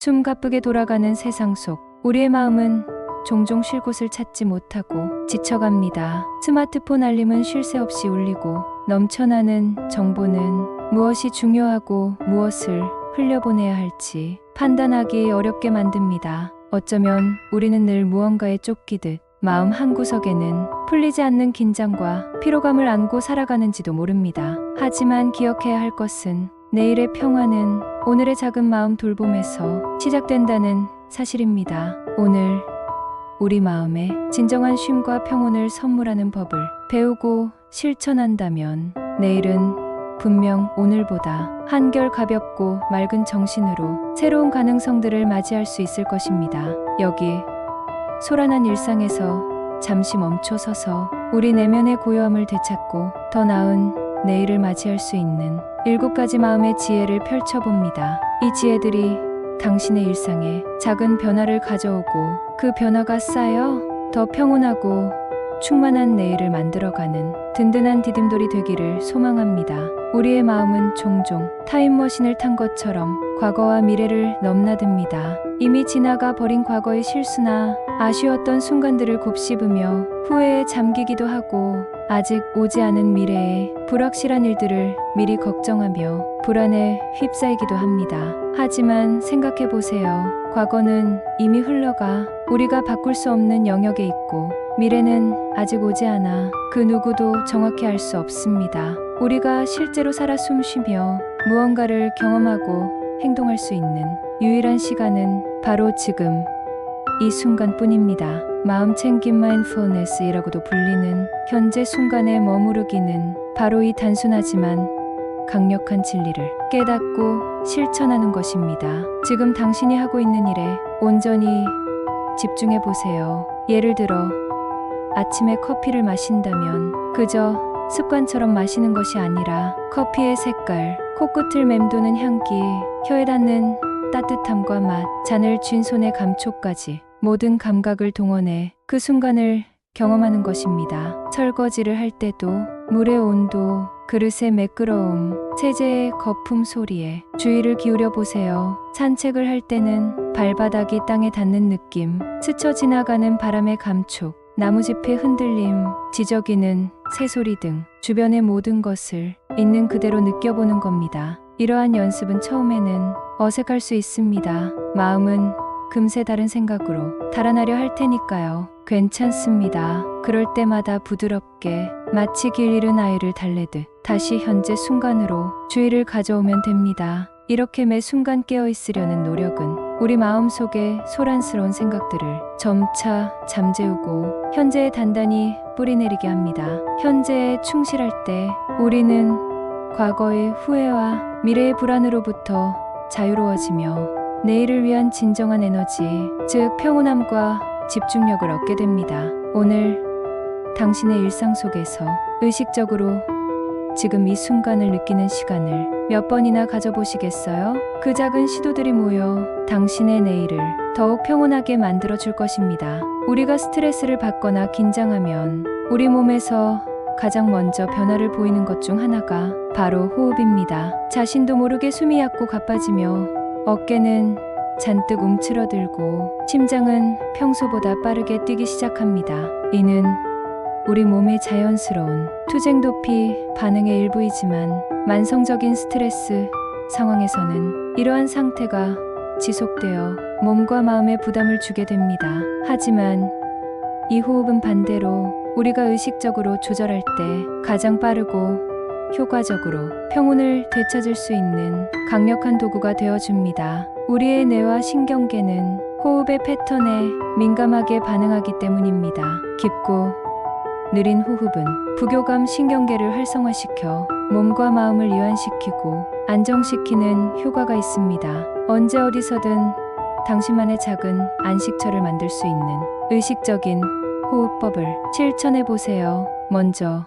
숨가쁘게 돌아가는 세상 속 우리의 마음은 종종 쉴 곳을 찾지 못하고 지쳐갑니다. 스마트폰 알림은 쉴 새 없이 울리고 넘쳐나는 정보는 무엇이 중요하고 무엇을 흘려보내야 할지 판단하기 어렵게 만듭니다. 어쩌면 우리는 늘 무언가에 쫓기듯 마음 한구석에는 풀리지 않는 긴장과 피로감을 안고 살아가는지도 모릅니다. 하지만 기억해야 할 것은 내일의 평화는 오늘의 작은 마음 돌봄에서 시작된다는 사실입니다. 오늘 우리 마음에 진정한 쉼과 평온을 선물하는 법을 배우고 실천한다면 내일은 분명 오늘보다 한결 가볍고 맑은 정신으로 새로운 가능성들을 맞이할 수 있을 것입니다. 여기 소란한 일상에서 잠시 멈춰서서 우리 내면의 고요함을 되찾고 더 나은 내일을 맞이할 수 있는 7가지 마음의 지혜를 펼쳐봅니다. 이 지혜들이 당신의 일상에 작은 변화를 가져오고 그 변화가 쌓여 더 평온하고 충만한 내일을 만들어가는 든든한 디딤돌이 되기를 소망합니다. 우리의 마음은 종종 타임머신을 탄 것처럼 과거와 미래를 넘나듭니다. 이미 지나가 버린 과거의 실수나 아쉬웠던 순간들을 곱씹으며 후회에 잠기기도 하고 아직 오지 않은 미래의 불확실한 일들을 미리 걱정하며 불안에 휩싸이기도 합니다. 하지만 생각해보세요. 과거는 이미 흘러가 우리가 바꿀 수 없는 영역에 있고 미래는 아직 오지 않아 그 누구도 정확히 알 수 없습니다. 우리가 실제로 살아 숨쉬며 무언가를 경험하고 행동할 수 있는 유일한 시간은 바로 지금 이 순간뿐입니다. 마음 챙김 마인드풀니스이라고도 불리는 현재 순간에 머무르기는 바로 이 단순하지만 강력한 진리를 깨닫고 실천하는 것입니다. 지금 당신이 하고 있는 일에 온전히 집중해 보세요. 예를 들어 아침에 커피를 마신다면 그저 습관처럼 마시는 것이 아니라 커피의 색깔, 코끝을 맴도는 향기, 혀에 닿는 따뜻함과 맛, 잔을 쥔 손의 감촉까지 모든 감각을 동원해 그 순간을 경험하는 것입니다. 설거지를 할 때도 물의 온도, 그릇의 매끄러움, 세제의 거품 소리에 주의를 기울여 보세요. 산책을 할 때는 발바닥이 땅에 닿는 느낌, 스쳐 지나가는 바람의 감촉, 나무짚의 흔들림, 지저귀는 새소리 등 주변의 모든 것을 있는 그대로 느껴보는 겁니다. 이러한 연습은 처음에는 어색할 수 있습니다. 마음은 금세 다른 생각으로 달아나려 할 테니까요. 괜찮습니다. 그럴 때마다 부드럽게 마치 길 잃은 아이를 달래듯 다시 현재 순간으로 주의를 가져오면 됩니다. 이렇게 매 순간 깨어있으려는 노력은 우리 마음속의 소란스러운 생각들을 점차 잠재우고 현재에 단단히 뿌리내리게 합니다. 현재에 충실할 때 우리는 과거의 후회와 미래의 불안으로부터 자유로워지며 내일을 위한 진정한 에너지, 즉 평온함과 집중력을 얻게 됩니다. 오늘 당신의 일상 속에서 의식적으로 지금 이 순간을 느끼는 시간을 몇 번이나 가져보시겠어요? 그 작은 시도들이 모여 당신의 내일을 더욱 평온하게 만들어줄 것입니다. 우리가 스트레스를 받거나 긴장하면 우리 몸에서 가장 먼저 변화를 보이는 것 중 하나가 바로 호흡입니다. 자신도 모르게 숨이 얕고 가빠지며 어깨는 잔뜩 움츠러들고 심장은 평소보다 빠르게 뛰기 시작합니다. 이는 우리 몸의 자연스러운 투쟁도피 반응의 일부이지만 만성적인 스트레스 상황에서는 이러한 상태가 지속되어 몸과 마음에 부담을 주게 됩니다. 하지만 이 호흡은 반대로 우리가 의식적으로 조절할 때 가장 빠르고 효과적으로 평온을 되찾을 수 있는 강력한 도구가 되어줍니다. 우리의 뇌와 신경계는 호흡의 패턴에 민감하게 반응하기 때문입니다. 깊고 느린 호흡은 부교감 신경계를 활성화시켜 몸과 마음을 이완시키고 안정시키는 효과가 있습니다. 언제 어디서든 당신만의 작은 안식처를 만들 수 있는 의식적인 호흡법을 실천해 보세요. 먼저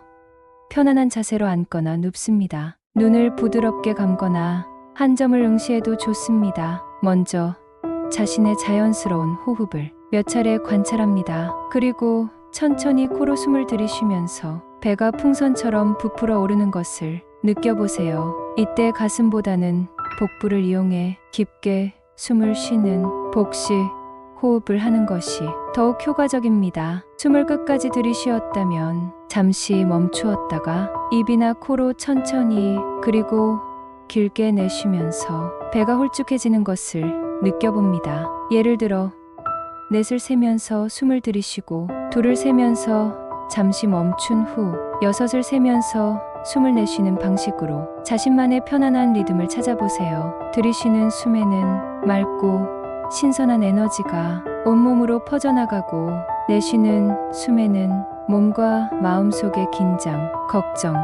편안한 자세로 앉거나 눕습니다. 눈을 부드럽게 감거나 한 점을 응시해도 좋습니다. 먼저 자신의 자연스러운 호흡을 몇 차례 관찰합니다. 그리고 천천히 코로 숨을 들이쉬면서 배가 풍선처럼 부풀어 오르는 것을 느껴보세요. 이때 가슴보다는 복부를 이용해 깊게 숨을 쉬는 복식 호흡을 하는 것이 더욱 효과적입니다. 숨을 끝까지 들이쉬었다면 잠시 멈추었다가 입이나 코로 천천히 그리고 길게 내쉬면서 배가 홀쭉해지는 것을 느껴봅니다. 예를 들어 넷을 세면서 숨을 들이쉬고 둘을 세면서 잠시 멈춘 후 여섯을 세면서 숨을 내쉬는 방식으로 자신만의 편안한 리듬을 찾아보세요. 들이쉬는 숨에는 맑고 신선한 에너지가 온몸으로 퍼져나가고 내쉬는 숨에는 몸과 마음속의 긴장, 걱정,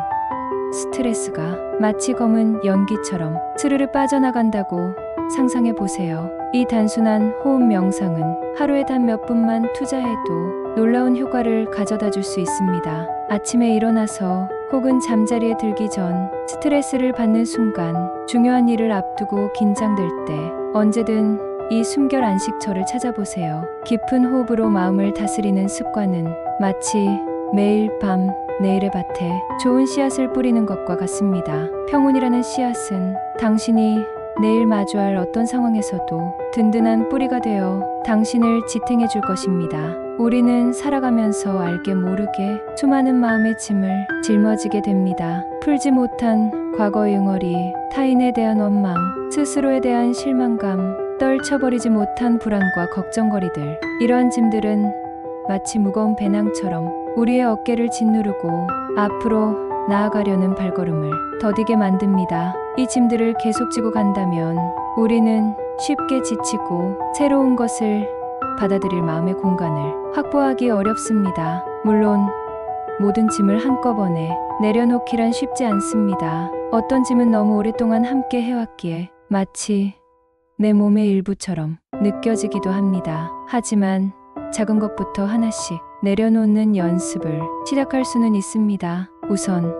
스트레스가 마치 검은 연기처럼 스르르 빠져나간다고 상상해 보세요. 이 단순한 호흡 명상은 하루에 단 몇 분만 투자해도 놀라운 효과를 가져다 줄 수 있습니다. 아침에 일어나서 혹은 잠자리에 들기 전 스트레스를 받는 순간, 중요한 일을 앞두고 긴장될 때 언제든 이 숨결 안식처를 찾아보세요. 깊은 호흡으로 마음을 다스리는 습관은 마치 매일 밤 내일의 밭에 좋은 씨앗을 뿌리는 것과 같습니다. 평온이라는 씨앗은 당신이 내일 마주할 어떤 상황에서도 든든한 뿌리가 되어 당신을 지탱해 줄 것입니다. 우리는 살아가면서 알게 모르게 수많은 마음의 짐을 짊어지게 됩니다. 풀지 못한 과거의 응어리, 타인에 대한 원망, 스스로에 대한 실망감, 떨쳐버리지 못한 불안과 걱정거리들. 이러한 짐들은 마치 무거운 배낭처럼 우리의 어깨를 짓누르고 앞으로 나아가려는 발걸음을 더디게 만듭니다. 이 짐들을 계속 지고 간다면 우리는 쉽게 지치고 새로운 것을 받아들일 마음의 공간을 확보하기 어렵습니다. 물론 모든 짐을 한꺼번에 내려놓기란 쉽지 않습니다. 어떤 짐은 너무 오랫동안 함께 해왔기에 마치 내 몸의 일부처럼 느껴지기도 합니다. 하지만 작은 것부터 하나씩 내려놓는 연습을 시작할 수는 있습니다. 우선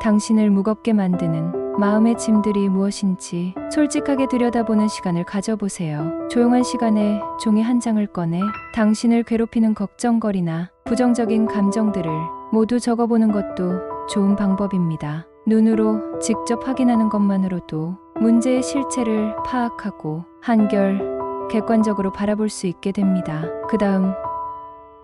당신을 무겁게 만드는 마음의 짐들이 무엇인지 솔직하게 들여다보는 시간을 가져보세요. 조용한 시간에 종이 한 장을 꺼내 당신을 괴롭히는 걱정거리나 부정적인 감정들을 모두 적어보는 것도 좋은 방법입니다. 눈으로 직접 확인하는 것만으로도 문제의 실체를 파악하고 한결 객관적으로 바라볼 수 있게 됩니다. 그 다음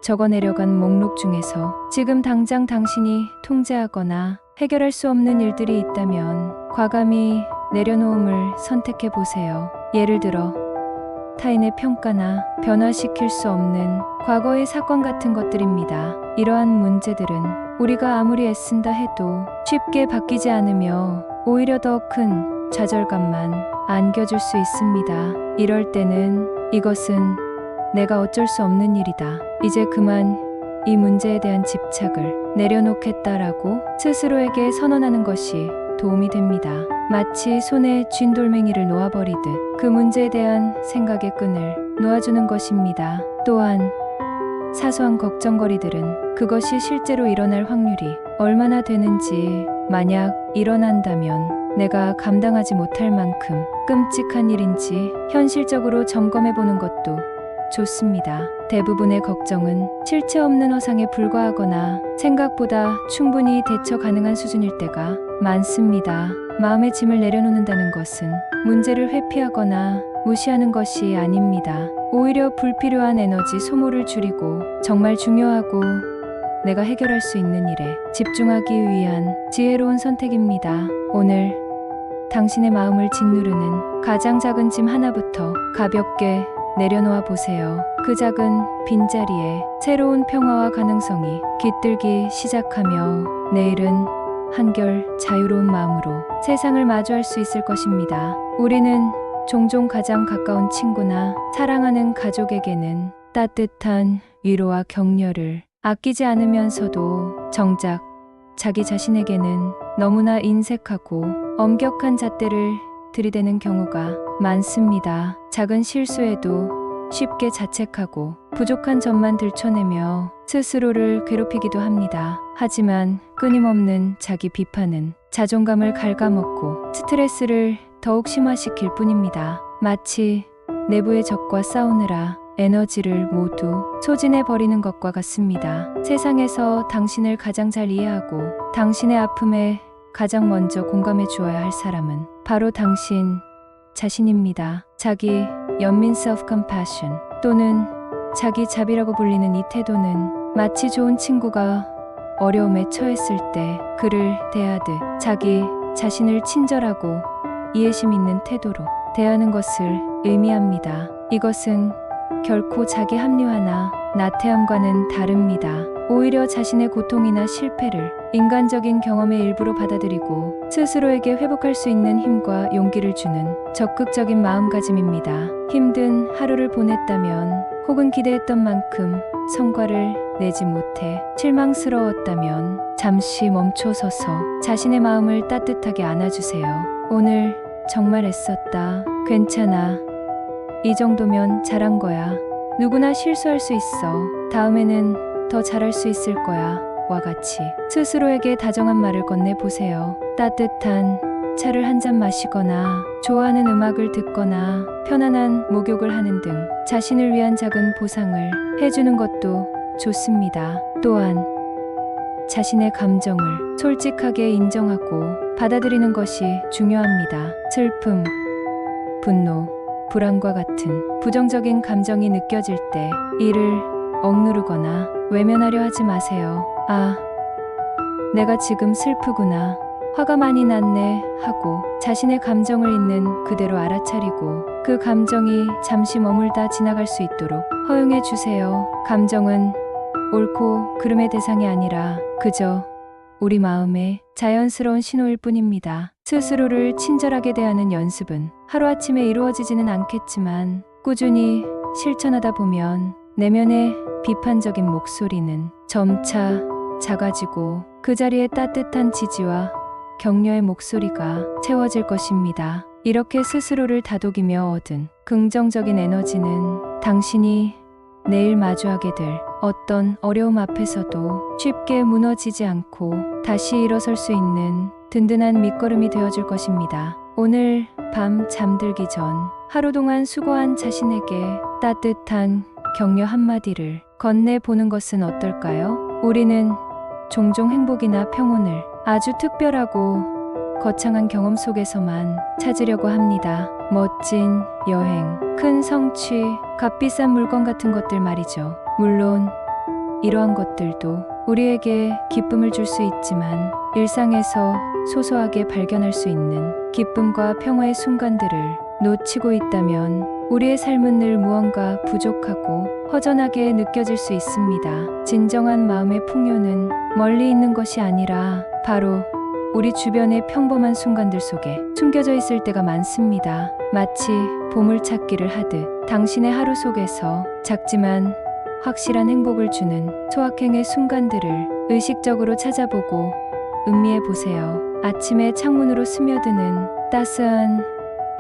적어내려간 목록 중에서 지금 당장 당신이 통제하거나 해결할 수 없는 일들이 있다면 과감히 내려놓음을 선택해 보세요. 예를 들어 타인의 평가나 변화시킬 수 없는 과거의 사건 같은 것들입니다. 이러한 문제들은 우리가 아무리 애쓴다 해도 쉽게 바뀌지 않으며 오히려 더 큰 좌절감만 안겨줄 수 있습니다. 이럴 때는 이것은 내가 어쩔 수 없는 일이다. 이제 그만 이 문제에 대한 집착을 내려놓겠다라고 스스로에게 선언하는 것이 도움이 됩니다. 마치 손에 쥔 돌멩이를 놓아버리듯 그 문제에 대한 생각의 끈을 놓아주는 것입니다. 또한 사소한 걱정거리들은 그것이 실제로 일어날 확률이 얼마나 되는지, 만약 일어난다면 내가 감당하지 못할 만큼 끔찍한 일인지 현실적으로 점검해 보는 것도 좋습니다. 대부분의 걱정은 실체 없는 허상에 불과하거나 생각보다 충분히 대처 가능한 수준일 때가 많습니다. 마음의 짐을 내려놓는다는 것은 문제를 회피하거나 무시하는 것이 아닙니다. 오히려 불필요한 에너지 소모를 줄이고 정말 중요하고 내가 해결할 수 있는 일에 집중하기 위한 지혜로운 선택입니다. 오늘 당신의 마음을 짓누르는 가장 작은 짐 하나부터 가볍게 내려놓아 보세요. 그 작은 빈자리에 새로운 평화와 가능성이 깃들기 시작하며 내일은 한결 자유로운 마음으로 세상을 마주할 수 있을 것입니다. 우리는 종종 가장 가까운 친구나 사랑하는 가족에게는 따뜻한 위로와 격려를 아끼지 않으면서도 정작 자기 자신에게는 너무나 인색하고 엄격한 잣대를 들이대는 경우가 많습니다. 작은 실수에도 쉽게 자책하고 부족한 점만 들춰내며 스스로를 괴롭히기도 합니다. 하지만 끊임없는 자기 비판은 자존감을 갉아먹고 스트레스를 더욱 심화시킬 뿐입니다. 마치 내부의 적과 싸우느라 에너지를 모두 소진해 버리는 것과 같습니다. 세상에서 당신을 가장 잘 이해하고 당신의 아픔에 가장 먼저 공감해 주어야 할 사람은 바로 당신 자신입니다. 자기 연민 self-compassion 또는 자기 자비라고 불리는 이 태도는 마치 좋은 친구가 어려움에 처했을 때 그를 대하듯 자기 자신을 친절하고 이해심 있는 태도로 대하는 것을 의미합니다. 이것은 결코 자기 합리화나 나태함과는 다릅니다. 오히려 자신의 고통이나 실패를 인간적인 경험의 일부로 받아들이고 스스로에게 회복할 수 있는 힘과 용기를 주는 적극적인 마음가짐입니다. 힘든 하루를 보냈다면 혹은 기대했던 만큼 성과를 내지 못해 실망스러웠다면 잠시 멈춰서서 자신의 마음을 따뜻하게 안아주세요. 오늘 정말 애썼다. 괜찮아. 이 정도면 잘한 거야. 누구나 실수할 수 있어. 다음에는 더 잘할 수 있을 거야. 와 같이 스스로에게 다정한 말을 건네보세요. 따뜻한 차를 한 잔 마시거나 좋아하는 음악을 듣거나 편안한 목욕을 하는 등 자신을 위한 작은 보상을 해주는 것도 좋습니다. 또한 자신의 감정을 솔직하게 인정하고 받아들이는 것이 중요합니다. 슬픔, 분노, 불안과 같은 부정적인 감정이 느껴질 때 이를 억누르거나 외면하려 하지 마세요. 아, 내가 지금 슬프구나. 화가 많이 났네 하고 자신의 감정을 있는 그대로 알아차리고 그 감정이 잠시 머물다 지나갈 수 있도록 허용해 주세요. 감정은 옳고 그름의 대상이 아니라 그저 우리 마음의 자연스러운 신호일 뿐입니다. 스스로를 친절하게 대하는 연습은 하루아침에 이루어지지는 않겠지만 꾸준히 실천하다 보면 내면의 비판적인 목소리는 점차 작아지고 그 자리에 따뜻한 지지와 격려의 목소리가 채워질 것입니다. 이렇게 스스로를 다독이며 얻은 긍정적인 에너지는 당신이 내일 마주하게 될 어떤 어려움 앞에서도 쉽게 무너지지 않고 다시 일어설 수 있는 든든한 밑거름이 되어줄 것입니다. 오늘 밤 잠들기 전 하루 동안 수고한 자신에게 따뜻한 격려 한마디를 건네보는 것은 어떨까요? 우리는 종종 행복이나 평온을 아주 특별하고 거창한 경험 속에서만 찾으려고 합니다. 멋진 여행, 큰 성취, 값비싼 물건 같은 것들 말이죠. 물론 이러한 것들도 우리에게 기쁨을 줄 수 있지만 일상에서 소소하게 발견할 수 있는 기쁨과 평화의 순간들을 놓치고 있다면 우리의 삶은 늘 무언가 부족하고 허전하게 느껴질 수 있습니다. 진정한 마음의 풍요는 멀리 있는 것이 아니라 바로 우리 주변의 평범한 순간들 속에 숨겨져 있을 때가 많습니다. 마치 보물찾기를 하듯 당신의 하루 속에서 작지만 확실한 행복을 주는 소확행의 순간들을 의식적으로 찾아보고 음미해 보세요. 아침에 창문으로 스며드는 따스한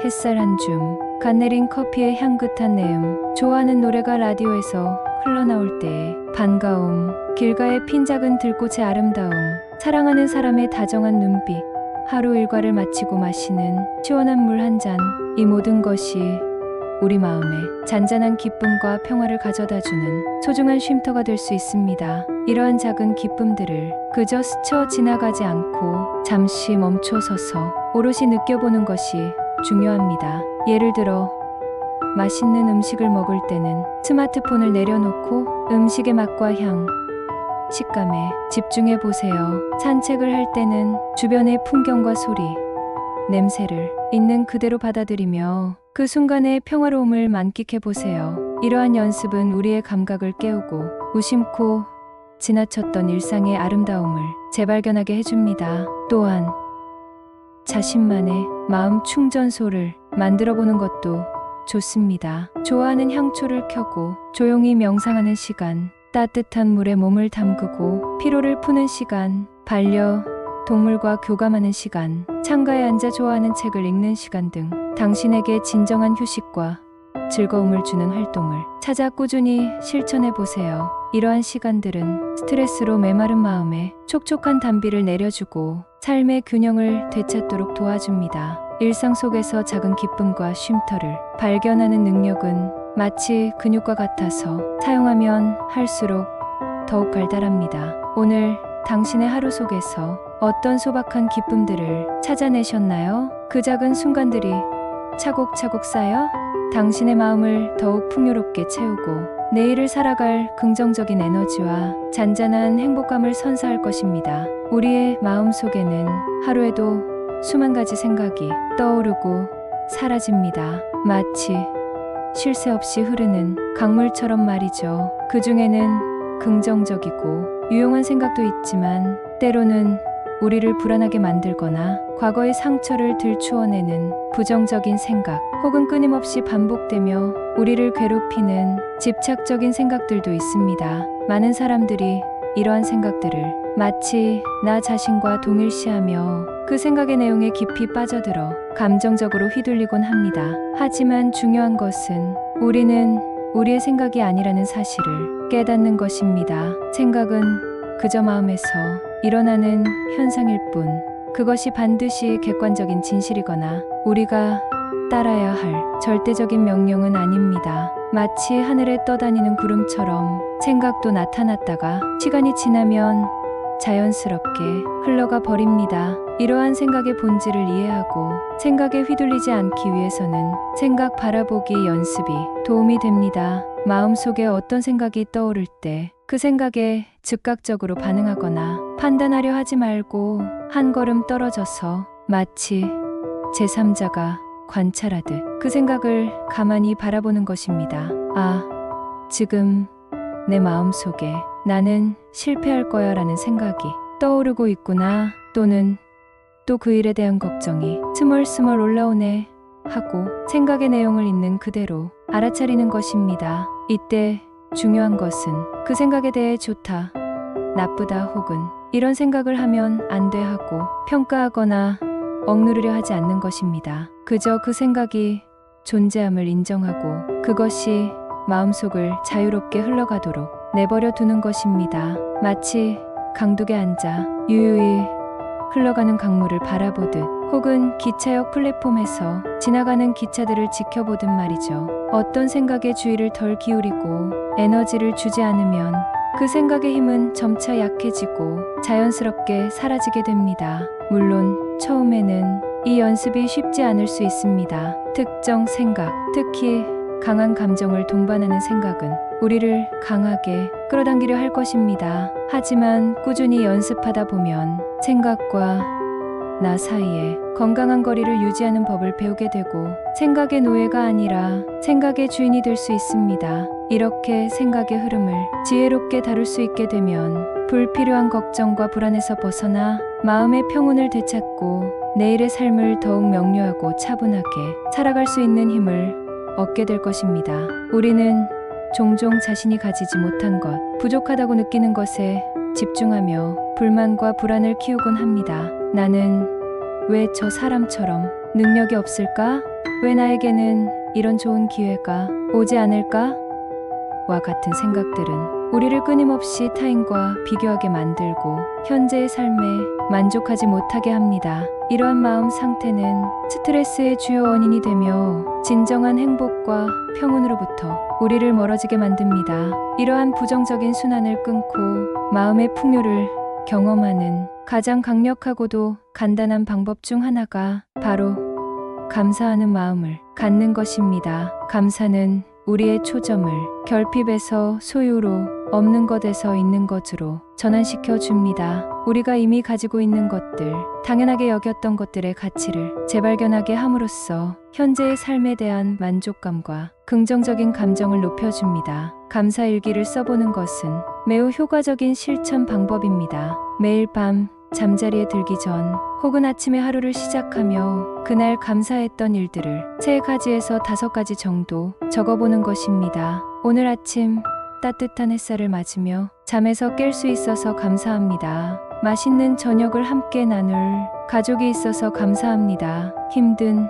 햇살 한 줌, 갓 내린 커피의 향긋한 내음, 좋아하는 노래가 라디오에서 흘러나올 때의 반가움, 길가에 핀 작은 들꽃의 아름다움, 사랑하는 사람의 다정한 눈빛, 하루 일과를 마치고 마시는 시원한 물 한 잔, 이 모든 것이 우리 마음에 잔잔한 기쁨과 평화를 가져다주는 소중한 쉼터가 될 수 있습니다. 이러한 작은 기쁨들을 그저 스쳐 지나가지 않고 잠시 멈춰서서 오롯이 느껴보는 것이 중요합니다. 예를 들어 맛있는 음식을 먹을 때는 스마트폰을 내려놓고 음식의 맛과 향, 식감에 집중해 보세요. 산책을 할 때는 주변의 풍경과 소리, 냄새를 있는 그대로 받아들이며 그 순간의 평화로움을 만끽해 보세요. 이러한 연습은 우리의 감각을 깨우고 무심코 지나쳤던 일상의 아름다움을 재발견하게 해줍니다. 또한 자신만의 마음 충전소를 만들어 보는 것도 좋습니다. 좋아하는 향초를 켜고 조용히 명상하는 시간, 따뜻한 물에 몸을 담그고 피로를 푸는 시간, 반려동물과 교감하는 시간, 창가에 앉아 좋아하는 책을 읽는 시간 등 당신에게 진정한 휴식과 즐거움을 주는 활동을 찾아 꾸준히 실천해 보세요. 이러한 시간들은 스트레스로 메마른 마음에 촉촉한 단비를 내려주고 삶의 균형을 되찾도록 도와줍니다. 일상 속에서 작은 기쁨과 쉼터를 발견하는 능력은 마치 근육과 같아서 사용하면 할수록 더욱 발달합니다. 오늘 당신의 하루 속에서 어떤 소박한 기쁨들을 찾아내셨나요? 그 작은 순간들이 차곡차곡 쌓여 당신의 마음을 더욱 풍요롭게 채우고 내일을 살아갈 긍정적인 에너지와 잔잔한 행복감을 선사할 것입니다. 우리의 마음 속에는 하루에도 수만 가지 생각이 떠오르고 사라집니다. 마치 쉴 새 없이 흐르는 강물처럼 말이죠. 그 중에는 긍정적이고 유용한 생각도 있지만 때로는 우리를 불안하게 만들거나 과거의 상처를 들추어내는 부정적인 생각 혹은 끊임없이 반복되며 우리를 괴롭히는 집착적인 생각들도 있습니다. 많은 사람들이 이러한 생각들을 마치 나 자신과 동일시하며 그 생각의 내용에 깊이 빠져들어 감정적으로 휘둘리곤 합니다. 하지만 중요한 것은 우리는 우리의 생각이 아니라는 사실을 깨닫는 것입니다. 생각은 그저 마음에서 일어나는 현상일 뿐 그것이 반드시 객관적인 진실이거나 우리가 따라야 할 절대적인 명령은 아닙니다. 마치 하늘에 떠다니는 구름처럼 생각도 나타났다가 시간이 지나면 자연스럽게 흘러가 버립니다. 이러한 생각의 본질을 이해하고 생각에 휘둘리지 않기 위해서는 생각 바라보기 연습이 도움이 됩니다. 마음속에 어떤 생각이 떠오를 때 그 생각에 즉각적으로 반응하거나 판단하려 하지 말고 한 걸음 떨어져서 마치 제3자가 관찰하듯 그 생각을 가만히 바라보는 것입니다. 아, 지금 내 마음속에 나는 실패할 거야 라는 생각이 떠오르고 있구나. 또는 또 그 일에 대한 걱정이 스멀스멀 올라오네 하고 생각의 내용을 있는 그대로 알아차리는 것입니다. 이때 중요한 것은 그 생각에 대해 좋다, 나쁘다 혹은 이런 생각을 하면 안 돼 하고 평가하거나 억누르려 하지 않는 것입니다. 그저 그 생각이 존재함을 인정하고 그것이 마음속을 자유롭게 흘러가도록 내버려 두는 것입니다. 마치 강둑에 앉아 유유히 흘러가는 강물을 바라보듯 혹은 기차역 플랫폼에서 지나가는 기차들을 지켜보듯 말이죠. 어떤 생각에 주의를 덜 기울이고 에너지를 주지 않으면 그 생각의 힘은 점차 약해지고 자연스럽게 사라지게 됩니다. 물론 처음에는 이 연습이 쉽지 않을 수 있습니다. 특정 생각, 특히 강한 감정을 동반하는 생각은 우리를 강하게 끌어당기려 할 것입니다. 하지만 꾸준히 연습하다 보면 생각과 나 사이에 건강한 거리를 유지하는 법을 배우게 되고 생각의 노예가 아니라 생각의 주인이 될 수 있습니다. 이렇게 생각의 흐름을 지혜롭게 다룰 수 있게 되면 불필요한 걱정과 불안에서 벗어나 마음의 평온을 되찾고 내일의 삶을 더욱 명료하고 차분하게 살아갈 수 있는 힘을 얻게 될 것입니다. 우리는 종종 자신이 가지지 못한 것, 부족하다고 느끼는 것에 집중하며 불만과 불안을 키우곤 합니다. 나는 왜 저 사람처럼 능력이 없을까? 왜 나에게는 이런 좋은 기회가 오지 않을까? 와 같은 생각들은 우리를 끊임없이 타인과 비교하게 만들고 현재의 삶에 만족하지 못하게 합니다. 이러한 마음 상태는 스트레스의 주요 원인이 되며 진정한 행복과 평온으로부터 우리를 멀어지게 만듭니다. 이러한 부정적인 순환을 끊고 마음의 풍요를 경험하는 가장 강력하고도 간단한 방법 중 하나가 바로 감사하는 마음을 갖는 것입니다. 감사는 우리의 초점을 결핍에서 소유로, 없는 것에서 있는 것으로 전환시켜 줍니다. 우리가 이미 가지고 있는 것들, 당연하게 여겼던 것들의 가치를 재발견하게 함으로써 현재의 삶에 대한 만족감과 긍정적인 감정을 높여줍니다. 감사 일기를 써보는 것은 매우 효과적인 실천 방법입니다. 매일 밤 잠자리에 들기 전 혹은 아침에 하루를 시작하며 그날 감사했던 일들을 3가지에서 5가지 정도 적어보는 것입니다. 오늘 아침 따뜻한 햇살을 맞으며 잠에서 깰 수 있어서 감사합니다. 맛있는 저녁을 함께 나눌 가족이 있어서 감사합니다. 힘든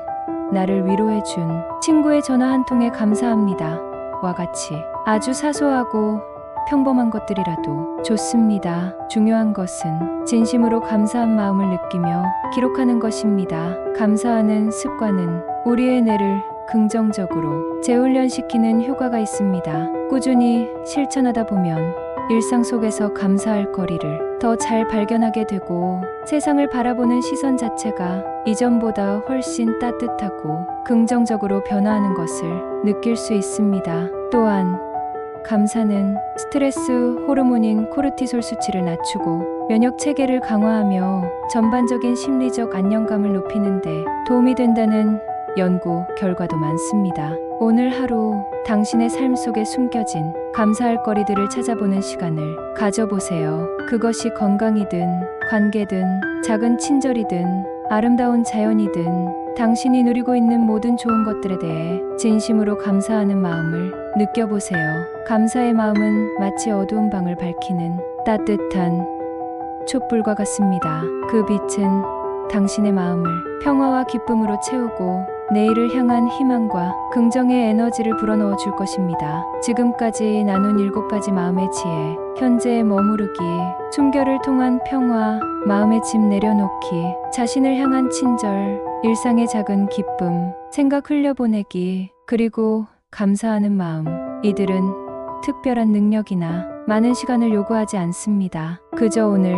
나를 위로해준 친구의 전화 한 통에 감사합니다. 와 같이 아주 사소하고 평범한 것들이라도 좋습니다. 중요한 것은 진심으로 감사한 마음을 느끼며 기록하는 것입니다. 감사하는 습관은 우리의 뇌를 긍정적으로 재훈련시키는 효과가 있습니다. 꾸준히 실천하다 보면 일상 속에서 감사할 거리를 더 잘 발견하게 되고 세상을 바라보는 시선 자체가 이전보다 훨씬 따뜻하고 긍정적으로 변화하는 것을 느낄 수 있습니다. 또한 감사는 스트레스 호르몬인 코르티솔 수치를 낮추고 면역 체계를 강화하며 전반적인 심리적 안정감을 높이는데 도움이 된다는 연구 결과도 많습니다. 오늘 하루 당신의 삶 속에 숨겨진 감사할 거리들을 찾아보는 시간을 가져보세요. 그것이 건강이든 관계든 작은 친절이든 아름다운 자연이든 당신이 누리고 있는 모든 좋은 것들에 대해 진심으로 감사하는 마음을 느껴보세요. 감사의 마음은 마치 어두운 방을 밝히는 따뜻한 촛불과 같습니다. 그 빛은 당신의 마음을 평화와 기쁨으로 채우고 내일을 향한 희망과 긍정의 에너지를 불어넣어 줄 것입니다. 지금까지 나눈 7가지 마음의 지혜, 현재에 머무르기, 숨결을 통한 평화, 마음의 짐 내려놓기, 자신을 향한 친절, 일상의 작은 기쁨, 생각 흘려보내기, 그리고 감사하는 마음. 이들은 특별한 능력이나 많은 시간을 요구하지 않습니다. 그저 오늘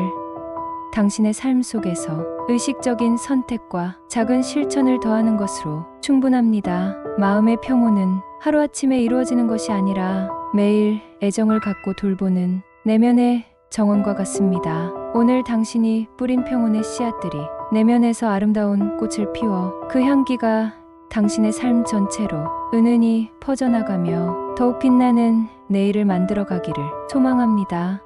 당신의 삶 속에서 의식적인 선택과 작은 실천을 더하는 것으로 충분합니다. 마음의 평온은 하루아침에 이루어지는 것이 아니라 매일 애정을 갖고 돌보는 내면의 정원과 같습니다. 오늘 당신이 뿌린 평온의 씨앗들이 내면에서 아름다운 꽃을 피워 그 향기가 당신의 삶 전체로 은은히 퍼져나가며 더욱 빛나는 내일을 만들어가기를 소망합니다.